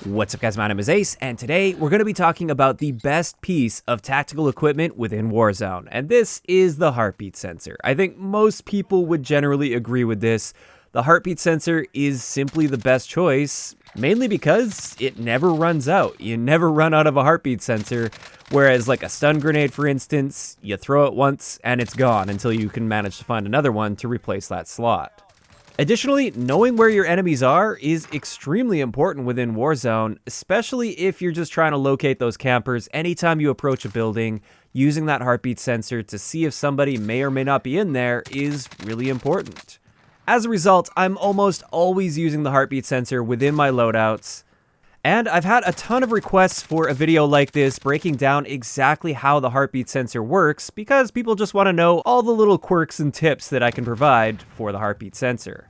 What's up guys, my name is Ace, and today we're going to be talking about the best piece of tactical equipment within Warzone, and this is the heartbeat sensor. I think most people would generally agree with this. The heartbeat sensor is simply the best choice, mainly because it never runs out. You never run out of a heartbeat sensor, whereas like a stun grenade, for instance, you throw it once and it's gone until you can manage to find another one to replace that slot. Additionally, knowing where your enemies are is extremely important within Warzone, especially if you're just trying to locate those campers anytime you approach a building. Using that heartbeat sensor to see if somebody may or may not be in there is really important. As a result, I'm almost always using the heartbeat sensor within my loadouts. And I've had a ton of requests for a video like this breaking down exactly how the heartbeat sensor works because people just want to know all the little quirks and tips that I can provide for the heartbeat sensor.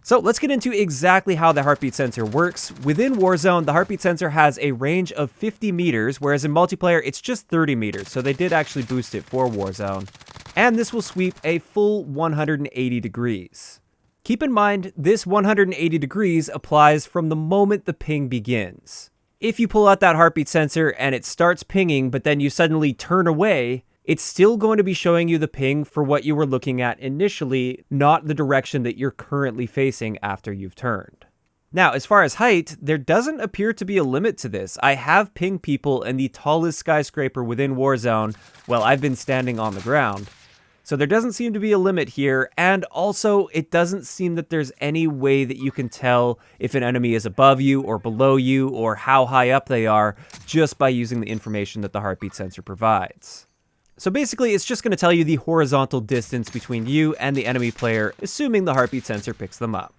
So let's get into exactly how the heartbeat sensor works. Within Warzone, the heartbeat sensor has a range of 50 meters, whereas in multiplayer, it's just 30 meters. So they did actually boost it for Warzone. And this will sweep a full 180 degrees. Keep in mind, this 180 degrees applies from the moment the ping begins. If you pull out that heartbeat sensor and it starts pinging, but then you suddenly turn away, it's still going to be showing you the ping for what you were looking at initially, not the direction that you're currently facing after you've turned. Now, as far as height, there doesn't appear to be a limit to this. I have pinged people in the tallest skyscraper within Warzone while I've been standing on the ground. So there doesn't seem to be a limit here, and also it doesn't seem that there's any way that you can tell if an enemy is above you or below you or how high up they are just by using the information that the heartbeat sensor provides. So basically, it's just going to tell you the horizontal distance between you and the enemy player, assuming the heartbeat sensor picks them up.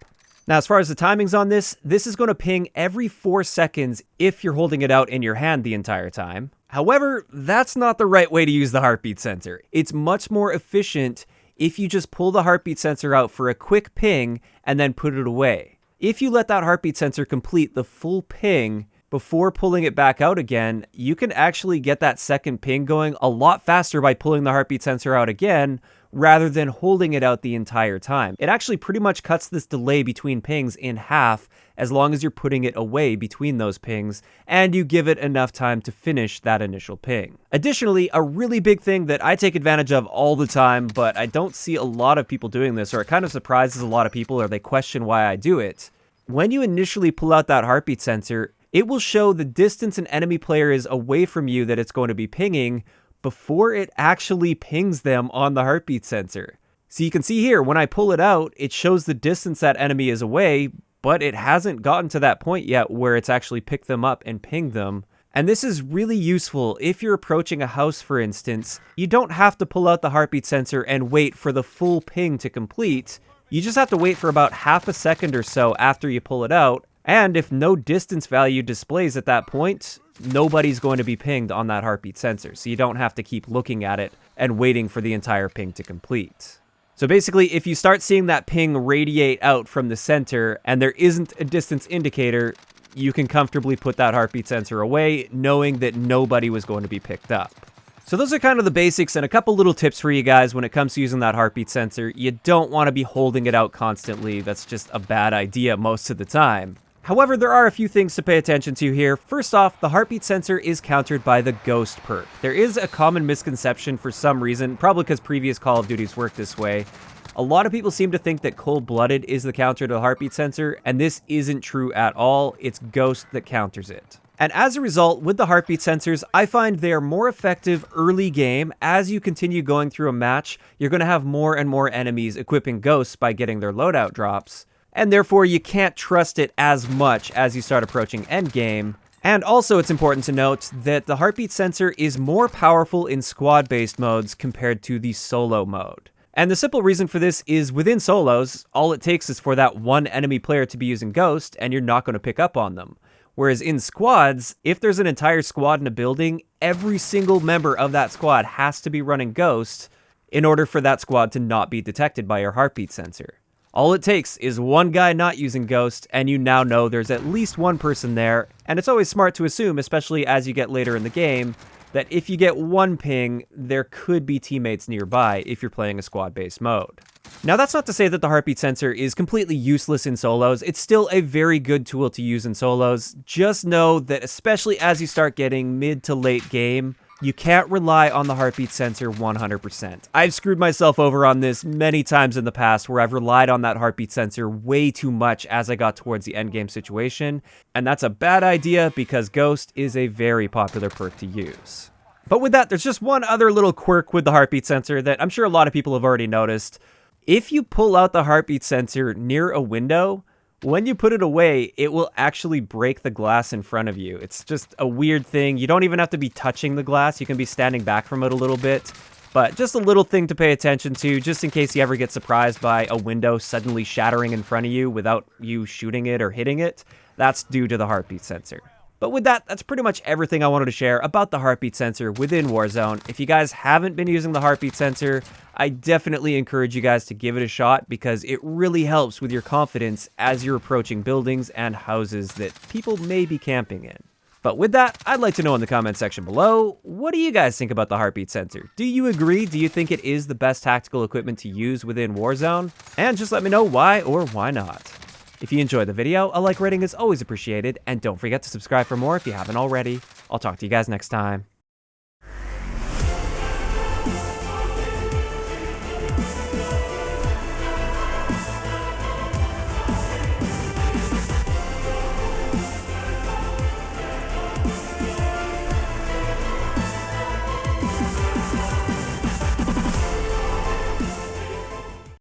Now, as far as the timings on this is going to ping every 4 seconds if you're holding it out in your hand the entire time. However, that's not the right way to use the heartbeat sensor. It's much more efficient if you just pull the heartbeat sensor out for a quick ping and then put it away. If you let that heartbeat sensor complete the full ping before pulling it back out again, you can actually get that second ping going a lot faster by pulling the heartbeat sensor out again rather than holding it out the entire time. It actually pretty much cuts this delay between pings in half as long as you're putting it away between those pings and you give it enough time to finish that initial ping. Additionally, a really big thing that I take advantage of all the time, but I don't see a lot of people doing this, or it kind of surprises a lot of people, or they question why I do it. When you initially pull out that heartbeat sensor, it will show the distance an enemy player is away from you that it's going to be pinging before it actually pings them on the heartbeat sensor. So you can see here, when I pull it out, it shows the distance that enemy is away, but it hasn't gotten to that point yet where it's actually picked them up and pinged them. And this is really useful if you're approaching a house, for instance. You don't have to pull out the heartbeat sensor and wait for the full ping to complete. You just have to wait for about half a second or so after you pull it out. And if no distance value displays at that point, nobody's going to be pinged on that heartbeat sensor. So you don't have to keep looking at it and waiting for the entire ping to complete. So basically, if you start seeing that ping radiate out from the center and there isn't a distance indicator, you can comfortably put that heartbeat sensor away, knowing that nobody was going to be picked up. So those are kind of the basics and a couple little tips for you guys when it comes to using that heartbeat sensor. You don't want to be holding it out constantly. That's just a bad idea most of the time. However, there are a few things to pay attention to here. First off, the heartbeat sensor is countered by the Ghost perk. There is a common misconception for some reason, probably because previous Call of Duties worked this way. A lot of people seem to think that Cold-Blooded is the counter to the heartbeat sensor, and this isn't true at all. It's Ghost that counters it. And as a result, with the heartbeat sensors, I find they are more effective early game. As you continue going through a match, you're going to have more and more enemies equipping Ghosts by getting their loadout drops. And therefore, you can't trust it as much as you start approaching endgame. And also, it's important to note that the heartbeat sensor is more powerful in squad-based modes compared to the solo mode. And the simple reason for this is within solos, all it takes is for that one enemy player to be using Ghost, and you're not going to pick up on them. Whereas in squads, if there's an entire squad in a building, every single member of that squad has to be running Ghost in order for that squad to not be detected by your heartbeat sensor. All it takes is one guy not using Ghost, and you now know there's at least one person there, and it's always smart to assume, especially as you get later in the game, that if you get one ping, there could be teammates nearby if you're playing a squad-based mode. Now, that's not to say that the heartbeat sensor is completely useless in solos. It's still a very good tool to use in solos. Just know that especially as you start getting mid to late game, you can't rely on the heartbeat sensor 100%. I've screwed myself over on this many times in the past where I've relied on that heartbeat sensor way too much as I got towards the endgame situation, and that's a bad idea because Ghost is a very popular perk to use. But with that, there's just one other little quirk with the heartbeat sensor that I'm sure a lot of people have already noticed. If you pull out the heartbeat sensor near a window, when you put it away, it will actually break the glass in front of you. It's just a weird thing. You don't even have to be touching the glass. You can be standing back from it a little bit. But just a little thing to pay attention to, just in case you ever get surprised by a window suddenly shattering in front of you without you shooting it or hitting it. That's due to the heartbeat sensor. But with that, that's pretty much everything I wanted to share about the heartbeat sensor within Warzone. If you guys haven't been using the heartbeat sensor, I definitely encourage you guys to give it a shot because it really helps with your confidence as you're approaching buildings and houses that people may be camping in. But with that, I'd like to know in the comment section below, what do you guys think about the heartbeat sensor? Do you agree? Do you think it is the best tactical equipment to use within Warzone? And just let me know why or why not. If you enjoyed the video, a like rating is always appreciated, and don't forget to subscribe for more if you haven't already. I'll talk to you guys next time.